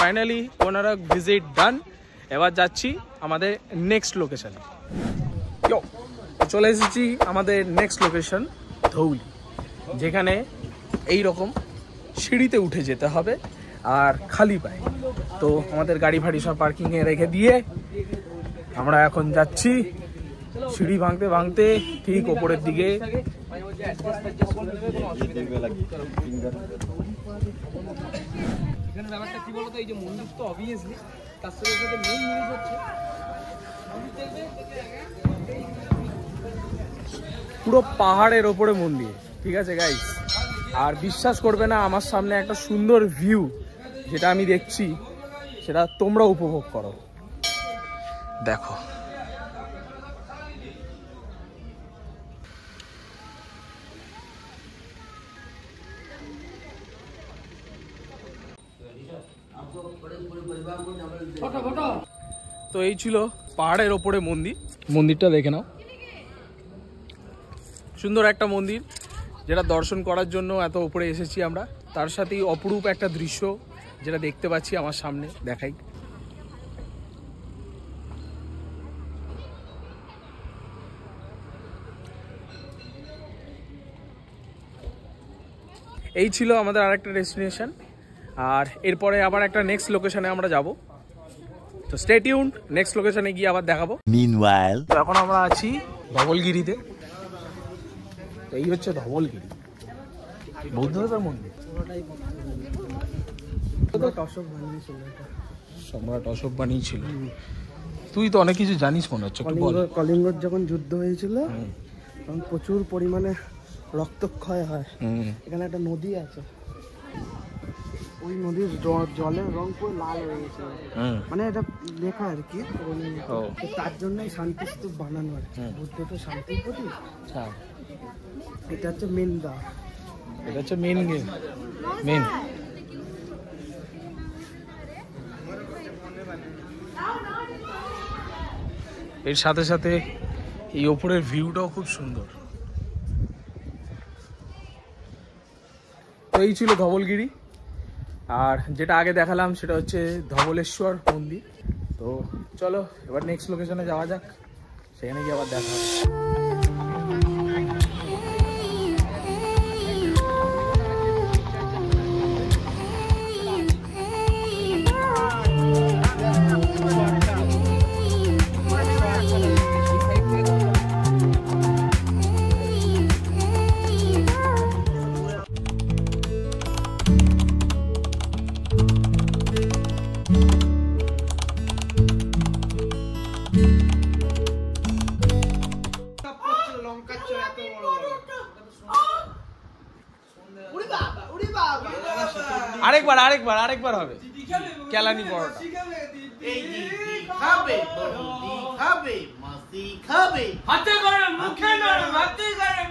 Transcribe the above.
Finally Konark visit ডান। এবার যাচ্ছি আমাদের নেক্সট লোকেশনে। চলে এসেছি আমাদের নেক্সট লোকেশন ধৌলি, যেখানে এই রকম সিঁড়িতে উঠে যেতে হবে আর খালি পায়ে। তো আমাদের গাড়ি ফাড়ি সব পার্কিংয়ে রেখে দিয়ে আমরা এখন যাচ্ছি সিঁড়ি ভাঙতে ভাঙতে ঠিক ওপরের দিকে। এখানে ব্যাপারটা কি বলতো, এই যে মন্দির তো অবভিয়াসলি তার সাথে মেইন জিনিস হচ্ছে পুরো পাহাড়ের ওপরে মন্দির, ঠিক আছে গাইস? আর বিশ্বাস করবে না, আমার সামনে একটা সুন্দর ভিউ যেটা আমি দেখছি সেটা তোমরা উপভোগ করো। দেখো তো এই ছিল পাহাড়ের ওপরে মন্দির। মন্দিরটা দেখে নাও, সুন্দর একটা মন্দির যেটা দর্শন করার জন্য এত উপরে এসেছি আমরা। তার সাথেই অপরূপ একটা দৃশ্য যেটা দেখতে পাচ্ছি আমার সামনে, দেখাই। এই ছিল আমাদের আরেকটা ডেস্টিনেশন, আর এরপরে আবার একটা নেক্সট লোকেশনে আমরা যাব। তো স্টে টিউনড, নেক্সট লোকেশনে গিয়ে আবার দেখাবো। মিনওয়াইল তো এখন আমরা আছি ধবলগিরিতে। এই হচ্ছে ধবলগিরি, বৌদ্ধদের মন্দির। সম্রাট অশোক বানিয়েছিল। তুই তো অনেক কিছু জানিস মনে হচ্ছে। কলিঙ্গর যখন যুদ্ধ হয়েছিল তখন প্রচুর পরিমাণে রক্তক্ষয় হয়। এখানে একটা নদী আছে, ওই নদীর জলের রং পুরো লাল হয়ে গেছে, মানে এটা লেখা আর কি। তার জন্যই শান্তি স্তূপ বানানো আর কি। বুদ্ধ তো শান্তির প্রতীক। এটা হচ্ছে মেন দ্বার, এটা হচ্ছে মেন মেন। এর সাথে সাথে এই ওপরের ভিউটাও খুব সুন্দর। তো এই ছিল ধবলগিরি, আর যেটা আগে দেখালাম সেটা হচ্ছে ধবলেশ্বর মন্দির। তো চলো এবার নেক্সট লোকেশনে যাওয়া যাক, সেখানে গিয়ে আবার দেখা হবে। আরেকবার হবে কেলানি পরোটা। খাবে, খাবে, মাসি খাবে, হাতে করে মুখে না, হাতে করে